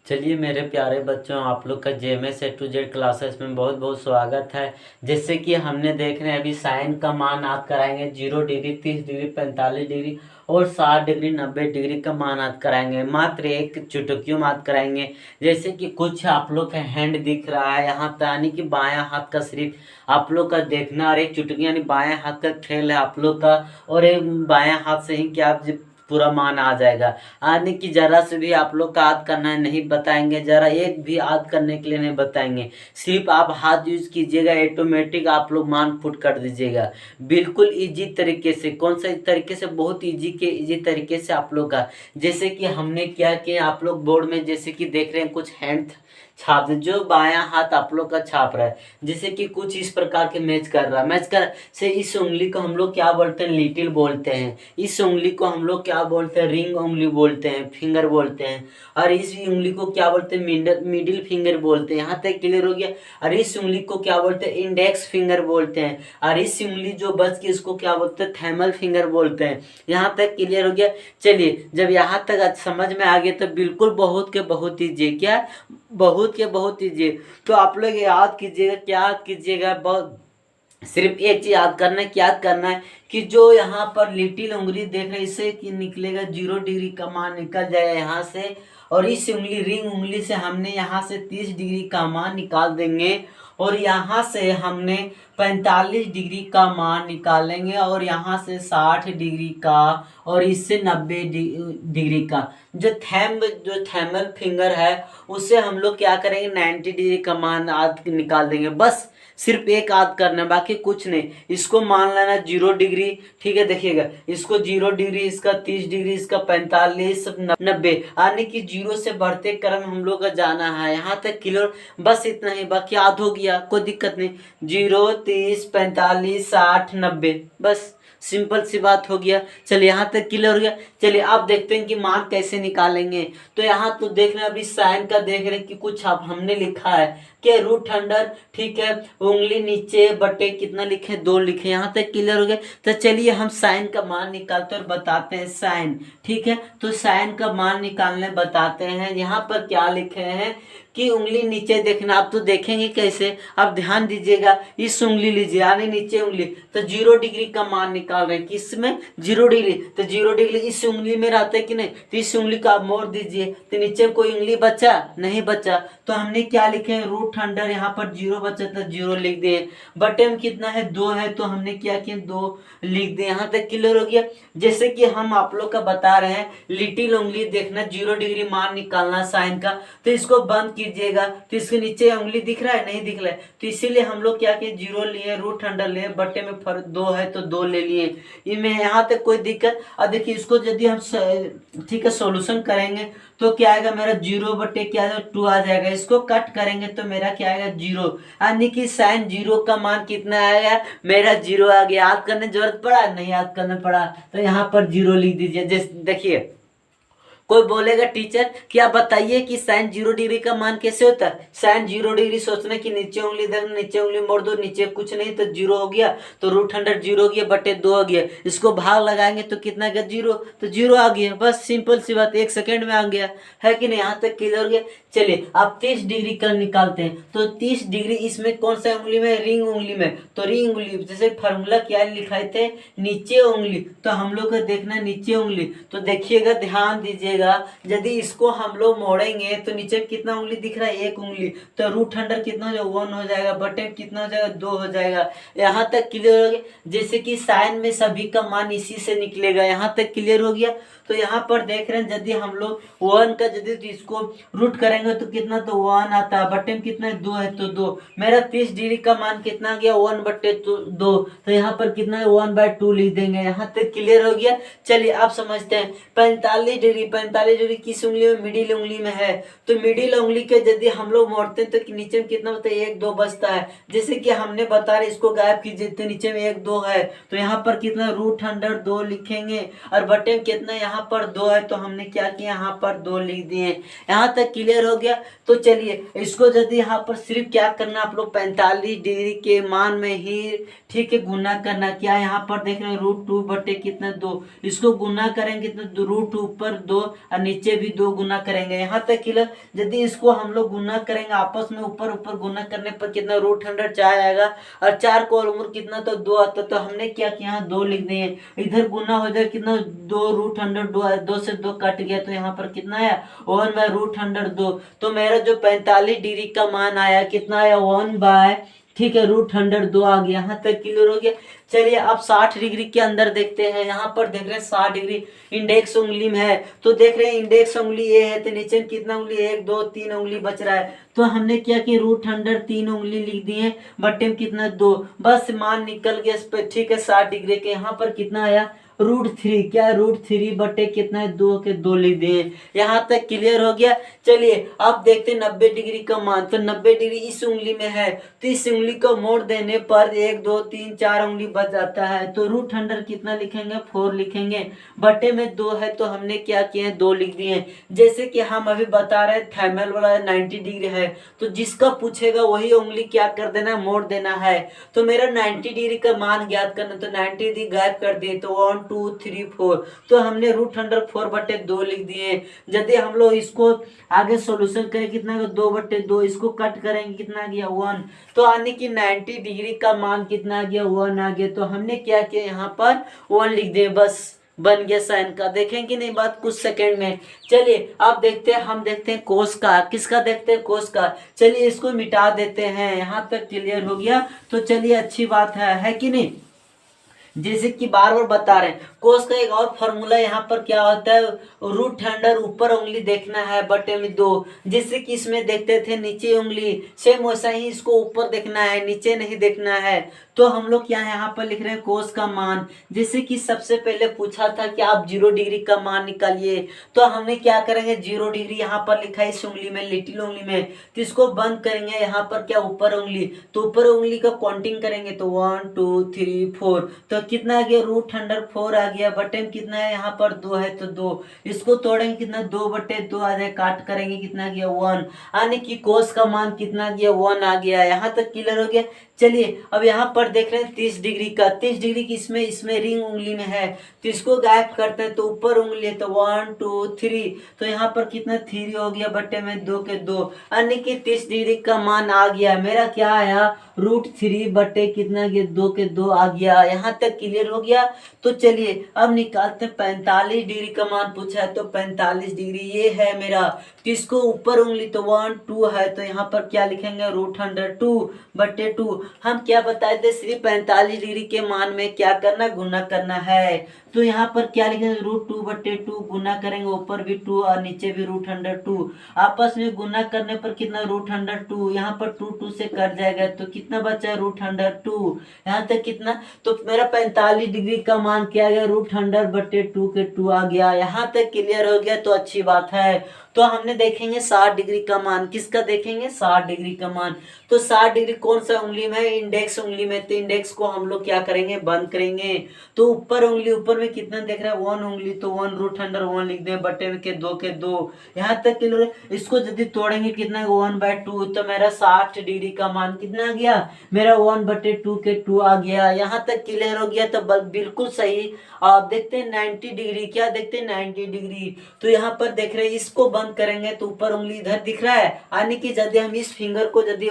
चलिए मेरे प्यारे बच्चों, आप लोग का JMS A to Z classes में बहुत बहुत स्वागत है। जैसे कि हमने देख रहे हैं अभी साइन का मान आप कराएंगे 0 डिग्री, 30 डिग्री, 45 डिग्री और 60 डिग्री, 90 डिग्री का मान आप कराएंगे। मात्र एक चुटकियों में आप कराएंगे। जैसे कि कुछ आप लोग का हैंड दिख रहा है यहाँ पे, यानी कि बायां हाथ का सिर्फ आप लोग का देखना, और एक चुटकी यानी बायां हाथ का खेल है आप लोग का। और एक बायां हाथ से ही क्या आप पूरा मान आ जाएगा। आने की जरा से भी आप लोग का याद करना है नहीं बताएंगे, जरा एक भी याद करने के लिए नहीं बताएंगे। सिर्फ आप हाथ यूज कीजिएगा, ऑटोमेटिक आप लोग मान पुट कर दीजिएगा। बिल्कुल इजी तरीके से। कौन सा तरीके से? बहुत इजी तरीके से आप लोग का। जैसे कि हमने क्या किया, आप लोग बोर्ड में जैसे कि देख रहे हैं कुछ हैंड छाप जो बायां हाथ आप लोग का छाप रहा है। जैसे कि कुछ इस प्रकार के मैच कर रहा है, मैच कर से इस उंगली को हम लोग क्या बोलते हैं? लिटिल बोलते हैं। इस उंगली को हम लोग क्या बोलते हैं? रिंग उंगली बोलते हैं, फिंगर बोलते हैं। और इस उंगली को क्या बोलते हैं? मिडिल फिंगर बोलते हैं। यहाँ तक क्लियर हो गया। और इस उंगली को क्या बोलते हैं? इंडेक्स फिंगर बोलते हैं। और इस उंगली जो बच गई इसको क्या बोलते हैं? थैमल फिंगर बोलते हैं। यहाँ तक क्लियर हो गया। चलिए, जब यहाँ तक समझ में आ गया तो बिल्कुल बहुत के बहुत ईजी, क्या बहुत के बहुत ईजी। तो आप लोग याद कीजिएगा, क्या याद कीजिएगा? बहुत सिर्फ एक चीज याद करना है। क्या याद करना है कि जो यहाँ पर लिटिल उंगली देख रहे हैं इससे कि निकलेगा 0 डिग्री का मान निकल जाएगा यहाँ से। और इस उंगली रिंग उंगली से हमने यहाँ से 30 डिग्री का मान निकाल देंगे। और यहाँ से हमने 45 डिग्री का मान निकालेंगे। और यहाँ से 60 डिग्री का, और इससे 90 डिग्री का। जो थैमल फिंगर है उससे हम लोग क्या करेंगे? 90 डिग्री का मान आज निकाल देंगे। बस सिर्फ एक याद करना है, बाकी कुछ नहीं। इसको मान लेना 0 डिग्री, ठीक है। देखिएगा, इसको 0 डिग्री, इसका 30 डिग्री, इसका 45, 90, यानी कि 0 से बढ़ते क्रम हम लोग का जाना है। यहाँ तक क्लियर? बस इतना ही, बाकी याद हो गया, कोई दिक्कत नहीं। 0, 30, 45, 60, 90, बस सिंपल सी बात हो गया। चलिए यहाँ तक क्लियर हो गया। चलिए आप देखते हैं कि मान कैसे निकालेंगे। तो यहाँ तो देख रहे हैं अभी साइन का, देख रहे हैं कि कुछ आप हमने लिखा है कि रूट अंडर, ठीक है, उंगली नीचे बटे कितना लिखे? 2 लिखे। यहाँ तक क्लियर हो गया। तो चलिए हम साइन का मान निकालते और बताते हैं साइन, ठीक है। तो साइन का मान निकालने बताते हैं। यहाँ पर क्या लिखे हैं कि उंगली नीचे देखना। आप तो देखेंगे कैसे, आप ध्यान दीजिएगा। इस उंगली लीजिए, यानी नीचे उंगली, तो 0 डिग्री का मान निकाल रहे हैं। किसमें? 0 डिग्री। तो 0 डिग्री इस उंगली में रहता है कि नहीं? तो इस उंगली को आप मोड़ दीजिए, तो नीचे कोई उंगली बचा नहीं? बचा। तो हमने क्या लिखे हैं? रूट अंडर, यहाँ पर 0 बचा तो 0 लिख दिए। बटे में कितना है? 2 है, तो हमने क्या किया? 2 लिख दिए। यहाँ तक क्लियर हो गया। जैसे कि हम आप लोग का बता रहे हैं, लिटिल उंगली देखना, 0 डिग्री मान निकालना साइन का। तो इसको बंद कीजिएगा, तो इसके नीचे उंगली दिख रहा है? नहीं दिख रहा है। तो इसीलिए हम लोग क्या किए? 0 लिए, रूट अंडर लिए, बटे में फर्क 2 है तो 2 ले लिए। इनमें यहाँ तक कोई दिक्कत? अब देखिए, इसको यदि हम ठीक है सॉल्यूशन करेंगे तो क्या आएगा? मेरा 0 बटे क्या 2 आ जाएगा। इसको कट करेंगे तो मेरा क्या आएगा? 0, यानी कि साइन 0 का मान कितना आएगा? मेरा 0 आ गया। याद करने जरूरत पड़ा? नहीं याद करना पड़ा। तो यहाँ पर 0 लिख दीजिए। जैसे देखिए, कोई बोलेगा टीचर क्या बताइए कि साइन 0 डिग्री का मान कैसे होता है? साइन 0 डिग्री सोचना कि नीचे उंगली देखना, नीचे उंगली मोड़ दो, नीचे कुछ नहीं तो 0 हो गया। तो रूट अंडर 0 हो गया, बटे 2 हो गया। इसको भाग लगाएंगे तो कितना गया? 0, तो 0 आ गया। बस सिंपल सी बात, 1 सेकेंड में आ गया, है कि नहीं? यहाँ तक क्लियर हो गया। चलिए आप 30 डिग्री का निकालते हैं। तो 30 डिग्री इसमें कौन सा उंगली में? रिंग उंगली में। तो रिंग उंगली जैसे फॉर्मूला क्या लिखाए थे? नीचे उंगली। तो हम लोग को देखना नीचे उंगली। तो देखिएगा, ध्यान दीजिएगा, यदि इसको हम लोग मोड़ेंगे तो नीचे कितना उंगली दिख रहा है? 1 उंगली। तो रूट अंडर कितना हो जाएगा? 1 हो जाएगा, बटे कितना हो जाएगा? 2 हो जाएगा। यहाँ तक क्लियर हो गया। जैसे कि साइन में सभी का मान इसी से निकलेगा। यहाँ तक क्लियर हो गया। तो यहाँ पर देख रहे हैं, यदि हम लोग 1 का यदि इसको रूट करेंगे तो कितना? तो 1 आता है, बटे में कितना है? 2 है तो 2। मेरा 30 डिग्री का मान कितना आ गया? 1 बटे 2। तो यहाँ पर कितना है? 1/2 लिख देंगे। यहाँ तक क्लियर हो गया। चलिए आप समझते हैं 45 डिग्री। 45 डिग्री किस उंगली में? मिडिल उंगली में है। तो मिडिल उंगली के यदि हम लोग मोड़ते हैं तो नीचे में कितना होता है? 1, 2 बचता है। जैसे कि हमने बता रहे, इसको गायब कीजिए तो नीचे में 1, 2 है। तो यहाँ पर कितना? रूट अंडर 2 लिखेंगे। और बटे में कितना? यहाँ पर 2 है, तो हमने क्या किया? यहाँ पर 2 लिख दिए। यहाँ तक क्लियर हो गया। तो चलिए इसको यदि यहाँ पर सिर्फ क्या करना आप लोग? 45 डिग्री के मान में ही, ठीक है, गुना करना। क्या यहाँ पर देख रहे हैं? रूट 2 बटे कितना? 2। इसको गुना करेंगे तो रूट ऊपर 2, और नीचे भी 2 गुना करेंगे। यहाँ तक क्लियर। यदि इसको हम लोग गुना करेंगे आपस में, ऊपर ऊपर गुना करने पर कितना √100 4 आएगा, और 4 को वर्गमूल कितना तो 2 आता। तो हमने क्या किया, यहाँ 2 लिख दिए, इधर गुना हो जाए कितना 2 √100 2 से 2 कट गया, तो यहाँ पर कितना आया 1/√102। तो मेरा जो 45 डिग्री का मान आया कितना आया 1/, ठीक है, √102 आ गया। यहाँ तक क्लियर हो गया। चलिए अब 60 डिग्री के अंदर देखते हैं। यहाँ पर देख रहे हैं 60 डिग्री इंडेक्स उंगली में है, तो देख रहे हैं इंडेक्स उंगली ये है, तो नीचे कितना उंगली 1 2 3 उंगली बच रहा है। तो हमने क्या कि √100 3 उंगली लिख दिए, बट्टे में कितना 2, बस मान निकल गया इस पर, ठीक है। 60 डिग्री के यहाँ पर कितना आया √3, क्या √3 बटे कितना है 2 के 2 लिख दिए। यहाँ तक क्लियर हो गया। चलिए अब देखते हैं 90 डिग्री का मान। तो 90 डिग्री इस उंगली में है, तो इस उंगली को मोड़ देने पर 1 2 3 4 उंगली बच जाता है। तो √100 कितना लिखेंगे 4 लिखेंगे, बटे में 2 है, तो हमने क्या किया 2 लिख दिए। जैसे कि हम अभी बता रहे थैमल वाला 90 डिग्री है, तो जिसका पूछेगा वही उंगली क्या कर देना मोड़ देना है। तो मेरा 90 डिग्री का मान ज्ञात करना, तो 90 डिग्री गायब कर दिए, तो 1 2 3 4, तो हमने √100 4 बटे 2 लिख दिए। यदि हम लोग इसको आगे सॉल्यूशन करें कितना 2 बटे 2, इसको कट करेंगे कितना गया 1, तो यानी कि 90 डिग्री का मान कितना गया 1 आ गया। तो हमने क्या किया यहाँ पर 1 लिख दिए, बस बन गया साइन का। देखेंगे नहीं बात कुछ सेकंड में। चलिए अब देखते हैं, हम देखते हैं कोस का, किसका देखते हैं कोस का। चलिए इसको मिटा देते हैं, यहाँ तक क्लियर हो गया। तो चलिए अच्छी बात है कि नहीं। जैसे कि बार बार बता रहे हैं कोस का एक और फॉर्मूला यहाँ पर क्या होता है, √100 ऊपर उंगली देखना है बटे में 2। जैसे कि इसमें देखते थे नीचे उंगली, सेम वैसा ही इसको ऊपर देखना है, नीचे नहीं देखना है। तो हम लोग क्या यहाँ पर लिख रहे हैं कोस का मान। जैसे कि सबसे पहले पूछा था कि आप 0 डिग्री का मान निकालिए, तो हमने क्या करेंगे 0 डिग्री यहाँ पर लिखा है इस उंगली में, लिटिल उंगली में, तो इसको बंद करेंगे यहाँ पर क्या ऊपर उंगली, तो ऊपर उंगली का काउंटिंग करेंगे तो 1 2 3 4, तो कितना आ गया √104 आ गया, बटे में कितना है यहाँ पर 2 है, तो 2, इसको तोड़ेंगे कितना 2 बटे 2 आ जाए, काट करेंगे कितना गया 1, यानी कि कोस का मान कितना गया 1 आ गया। यहाँ तक क्लियर हो गया। चलिए अब यहाँ पर देख रहे हैं 30 डिग्री का, 30 डिग्री की इसमें रिंग उंगली में है, तो इसको गायब करते हैं, तो ऊपर उंगली है तो 1 2 3, तो यहाँ पर कितना 3 हो गया, बटे में 2 के 2, यानी कि 30 डिग्री का मान आ गया। मेरा क्या आया √3 बटे कितना गया 2 के 2 आ गया। यहाँ तक क्लियर हो गया। तो चलिए अब निकालते हैं 45 डिग्री का मान पूछा है, तो 45 डिग्री ये है मेरा, तो इसको ऊपर उंगली तो 1 2 है, तो यहाँ पर क्या लिखेंगे √102 बटे 2। हम क्या बताए थे सिर्फ 45 डिग्री के मान में क्या करना गुना करना है, तो यहाँ पर क्या लिखेंगे √2 बटे 2, गुना करेंगे ऊपर भी 2 और नीचे भी √102, आपस में गुना करने पर कितना √102, यहाँ पर 2 2 से कट जाएगा, तो कितना बचा है √102। यहाँ तक कितना, तो मेरा 45 डिग्री का मान क्या गया √100 बटे 2 के 2 आ गया। यहाँ तक क्लियर हो गया, तो अच्छी बात है। तो हमने देखेंगे 60 डिग्री का मान, किसका देखेंगे 60 डिग्री का मान। तो 60 डिग्री कौन सा उंगली में है, इंडेक्स उंगली में, तो इंडेक्स को हम लोग क्या करेंगे बंद करेंगे, तो ऊपर उंगली, ऊपर में कितना देख रहा है 1 उंगली, तो 1 √100 1 लिख दें, बटे में के 2 यहाँ तक क्लियर। इसको यदि तोड़ेंगे कितना 1/2, तो मेरा 60 डिग्री का मान कितना आ गया मेरा 1 बटे 2 के 2 आ गया। यहाँ तक क्लियर हो गया, तो बिल्कुल सही। आप देखते हैं 90 डिग्री, क्या देखते हैं 90 डिग्री, तो यहाँ पर देख रहे हैं इसको बंद करेंगे तो ऊपर उंगली इधर दिख रहा है, यानी कि यदि हम इस फिंगर को यदि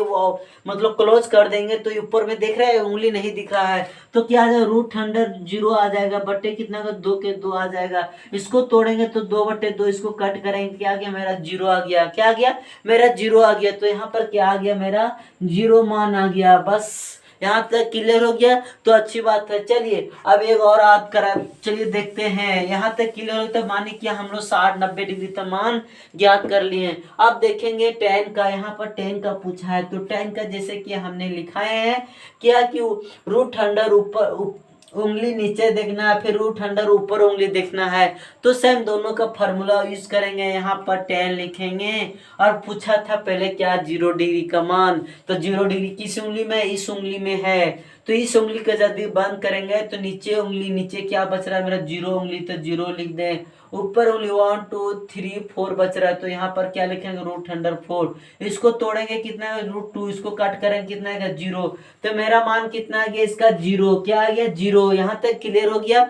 मतलब क्लोज कर देंगे तो ऊपर में देख रहा है उंगली नहीं दिख रहा है, तो क्या आ जाएगा √100 0 आ जाएगा, बटे कितना का 2 के 2 आ जाएगा। इसको तोड़ेंगे तो 2 बटे 2, इसको कट करेंगे क्या आ गया मेरा 0 आ गया, क्या आ गया मेरा 0 आ गया। तो यहाँ पर क्या आ गया मेरा 0 मान आ गया। बस यहाँ तक क्लियर हो गया, तो अच्छी बात है। चलिए अब एक और आप करा, चलिए देखते हैं। यहाँ तक क्लियर हो तो माने कि हम लोग 60 90 डिग्री तक मान ज्ञात कर लिए। अब देखेंगे tan का, यहाँ पर tan का पूछा है, तो tan का जैसे कि हमने लिखा है क्या कि √100 ऊपर उंगली नीचे देखना है, फिर √100 ऊपर उंगली देखना है, तो सेम दोनों का फॉर्मूला यूज करेंगे। यहाँ पर tan लिखेंगे, और पूछा था पहले क्या 0 डिग्री का मान, तो 0 डिग्री किस उंगली में, इस उंगली में है, तो इस उंगली का यदि बंद करेंगे तो नीचे उंगली, नीचे क्या बच रहा है मेरा 0 उंगली, तो 0 लिख दें, ऊपर उंगली 1 2 3 4 बच रहा है, तो यहाँ पर क्या लिखेंगे √104। इसको तोड़ेंगे कितना है √2, इसको कट करेंगे कितना है 0, तो मेरा मान कितना आ गया इसका 0, क्या आ गया 0। यहाँ तक क्लियर हो गया।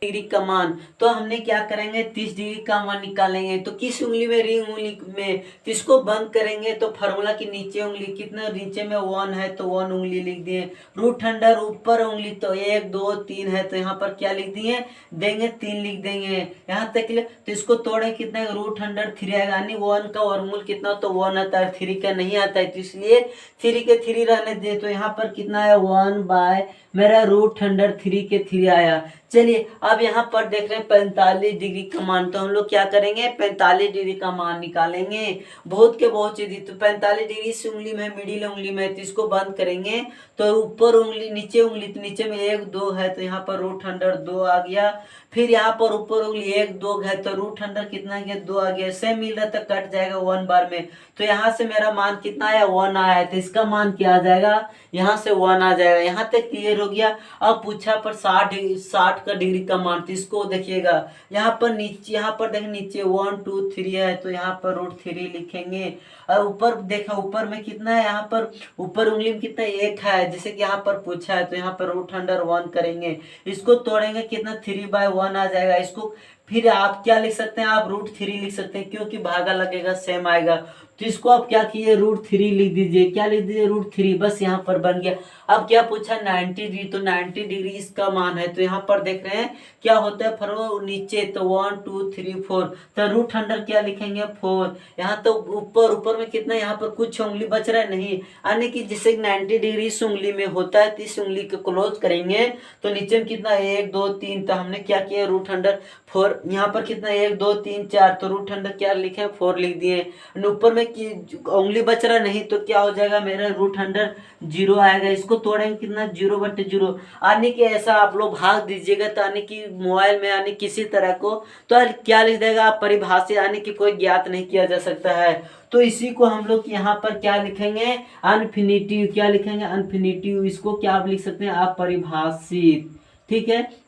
डिग्री का मान, तो हमने क्या करेंगे 30 डिग्री का मान निकालेंगे। तो किस उंगली में, रिंग उंगली में, तो इसको बंद करेंगे तो फार्मूला की नीचे उंगली कितना, नीचे में 1 है तो 1 उंगली लिख दिए। रूट अंडर ऊपर उंगली तो 1 2 3 है तो यहाँ पर क्या लिख दिए देंगे 3 लिख देंगे यहाँ तक के लिए। तो इसको तोड़े कितना रूट अंडर 3 आएगा, यानी 1 का वर्गमूल कितना तो 1 आता है, 3 का नहीं आता है, तो इसलिए 3 के 3 रहने दे। तो यहाँ पर कितना है 1 बाय मेरा रूट अंडर 3 के 3 आया। चलिए अब यहाँ पर देख रहे हैं 45 डिग्री का मान, तो हम लोग क्या करेंगे 45 डिग्री का मान निकालेंगे। बहुत के बहुत चीज, तो 45 डिग्री इस उंगली में, मिडिल उंगली में, तो इसको बंद करेंगे तो ऊपर उंगली नीचे उंगली, तो नीचे में 1 2 है तो यहाँ पर रूट अंडर 2 आ गया। फिर यहाँ पर ऊपर उंगली 1 2 है तो रूट अंडर कितना गया 2 आ गया। सेम मिल रहा था कट जाएगा 1 बार में, तो यहाँ से मेरा मान कितना आया 1 आया है, तो इसका मान क्या आ जाएगा यहाँ से 1 आ जाएगा। यहाँ तक क्लियर हो गया। अब पूछा पर 60 का डिग्री का मान, तो इसको देखिएगा यहाँ पर नीचे, यहाँ पर देखें नीचे 1 2 3 है तो यहाँ पर रूट 3 लिखेंगे। और ऊपर देखा ऊपर में कितना है, यहाँ पर ऊपर उंगली में कितना 1 है, जैसे कि यहाँ पर पूछा है तो यहाँ पर रूट अंडर 1 करेंगे, इसको तोड़ेंगे कितना 3/1 आ जाएगा। इसको फिर आप क्या लिख सकते हैं, आप रूट 3 लिख सकते हैं क्योंकि भागा लगेगा सेम आएगा। तो इसको आप क्या कीजिए रूट 3 लिख दीजिए, क्या लिख दीजिए रूट 3, बस यहाँ पर बन गया। अब क्या पूछा 90 डिग्री, तो 90 डिग्री इसका मान है, तो यहाँ पर देख रहे हैं क्या होता है फरो नीचे, तो 1 2 3 4, तो रूट अंडर क्या लिखेंगे 4। यहाँ तो ऊपर में कितना, यहाँ पर कुछ उंगली बच रहा है नहीं, यानी कि जैसे 90 डिग्री इस उंगली में होता है तो इस उंगली को क्लोज करेंगे तो नीचे में कितना 1 2 3, तो हमने क्या किया रूट अंडर 4। यहाँ पर कितना 1 2 3 4, तो रूट अंडर क्या लिखे 4 लिख दिए। ऊपर में कि उंगली बच रहा नहीं तो क्या हो जाएगा मेरा रूट अंडर 0 आएगा। इसको तोड़ेंगे कितना 0/0, यानी कि ऐसा आप लोग भाग दीजिएगा तो यानी कि मोबाइल में यानी किसी तरह को, तो क्या लिख देगा आप परिभाषा, यानी कि कोई ज्ञात नहीं किया जा सकता है। तो इसी को हम लोग यहाँ पर क्या लिखेंगे अनफिनिटिव, क्या लिखेंगे अनफिनिटिव। इसको क्या आप लिख सकते हैं आप परिभाषित, ठीक है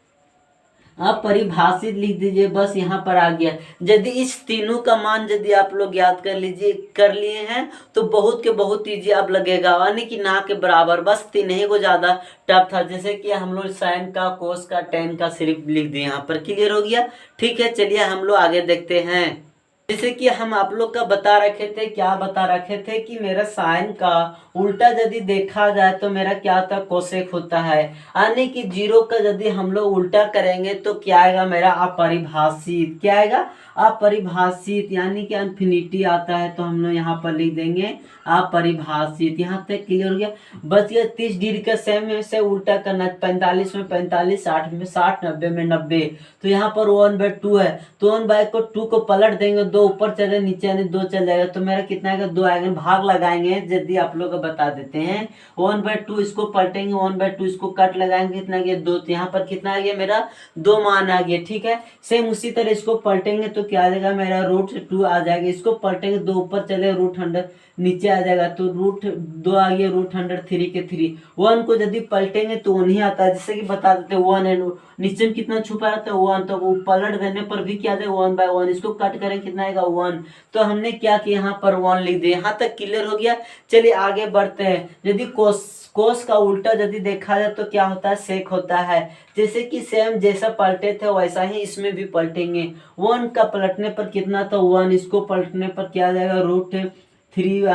आप परिभाषित लिख दीजिए, बस यहाँ पर आ गया। यदि इस तीनों का मान यदि आप लोग याद कर लिए हैं तो बहुत के बहुत ईजी अब लगेगा, यानी कि ना के बराबर, बस तीन ही को ज्यादा टफ था। जैसे कि हम लोग साइन का, कोस का, टेन का सिर्फ लिख दिए, यहाँ पर क्लियर हो गया। ठीक है चलिए हम लोग आगे देखते हैं। जैसे कि हम आप लोग का बता रखे थे, क्या बता रखे थे कि मेरा साइन का उल्टा यदि देखा जाए तो मेरा क्या होता है कोसेक होता है, यानी कि 0 का यदि हम लोग उल्टा करेंगे तो क्या आएगा मेरा अपरिभाषित, क्या आएगा अपरिभाषित, यानी कि इन्फिनिटी आता है, तो हम लोग यहाँ पर लिख देंगे अपरिभाषित। यहाँ तक क्लियर हो गया। बच गया 30 डिग्री का सेम में से उल्टा करना, 45 में 45, 60 में 60, 90 में 90, तो यहाँ पर 1/2 है, तो 1/2 को पलट देंगे, 2 ऊपर चले नीचे यानी 2 चल जाएगा, तो मेरा कितना आएगा 2 आएगा। भाग लगाएंगे यदि आप लोग को बता देते हैं 1/2 इसको पलटेंगे, 1/2 इसको कट लगाएंगे, कितना आ गया 2, तो यहाँ पर कितना आ गया मेरा 2 मान आ गया। ठीक है सेम उसी तरह इसको पलटेंगे तो क्या आ जाएगा मेरा √2 आ जाएगा। इसको पलटेंगे 2 ऊपर चले √100 नीचे आ जाएगा, तो √2 आ गया, √3 के 3। 1 को यदि पलटेंगे तो 1 ही आता है, जैसे कि बता देते 1 है, नीचे में कितना छुपा रहता है 1, तो वो पलट देने पर भी क्या जाएगा 1/1, इसको कट करें कितना आएगा 1, तो हमने क्या किया यहाँ पर 1 लिख दिया। यहाँ तक क्लियर हो गया। चलिए आगे बढ़ते हैं। यदि कोस का उल्टा यदि देखा जाए तो क्या होता है सेक होता है, जैसे कि सेम जैसा पलटे थे वैसा ही इसमें भी पलटेंगे। 1 का पलटने पर कितना था 1, इसको पलटने पर क्या आ जाएगा √3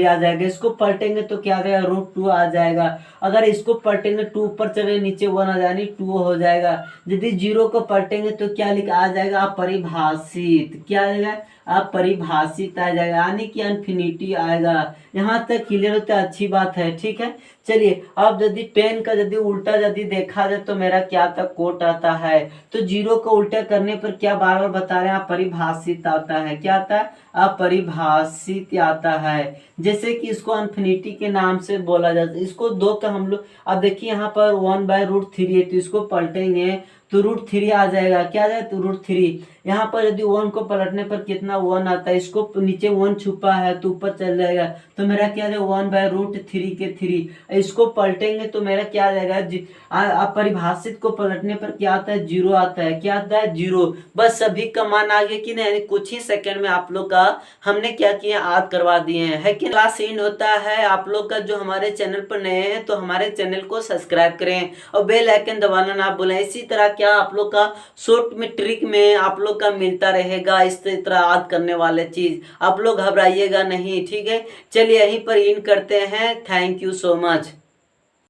आ जाएगा। इसको पलटेंगे तो क्या आ जाएगा √2 आ जाएगा। अगर इसको पलटेंगे 2 ऊपर चले नीचे 1 आ जाएगा, 2 हो जाएगा। यदि 0 को पलटेंगे तो क्या लिखा आ जाएगा अपरिभाषित, क्या आ जाएगा अपरिभाषित आ जाएगा, यानी कि इन्फिनिटी आएगा। यहाँ तक क्लियर होता है, अच्छी बात है। ठीक है चलिए अब यदि 10 का यदि उल्टा यदि देखा जाए तो मेरा क्या आता कोट आता है, तो 0 को उल्टा करने पर क्या बार बार बता रहे हैं अपरिभाषित आता है, क्या आता है अपरिभाषित आता है। जैसे कि इसको इन्फिनिटी के नाम से बोला जाता है। इसको 2 का हम लोग अब देखिए यहाँ पर 1/√3 है, तो इसको पलटेंगे तो √3 आ जाएगा, क्या आ जाएगा तो √3। यहाँ पर यदि 1 को पलटने पर कितना 1 आता है, इसको नीचे 1 छुपा है तो ऊपर चल जाएगा, तो मेरा क्या आ जाएगा 1/√3 के 3। इसको पलटेंगे तो मेरा क्या आ जाएगा अपरिभाषित को पलटने पर क्या आता है 0 आता है, क्या आता है 0। बस सभी का मान आ गया कि नहीं, कुछ ही सेकंड में आप लोग का हमने क्या किया याद करवा दिए हैं, है कि क्लास एंड होता है। आप लोग का जो हमारे चैनल पर नए हैं तो हमारे चैनल को सब्सक्राइब करें और बेल आइकन दबाना ना भूलें। इसी तरह क्या आप लोग का शॉर्ट में ट्रिक में आप लोग का मिलता रहेगा इस तरह याद करने वाले चीज़। आप लोग घबराइएगा नहीं, ठीक है। चलिए यहीं पर इन करते हैं। Thank you so much.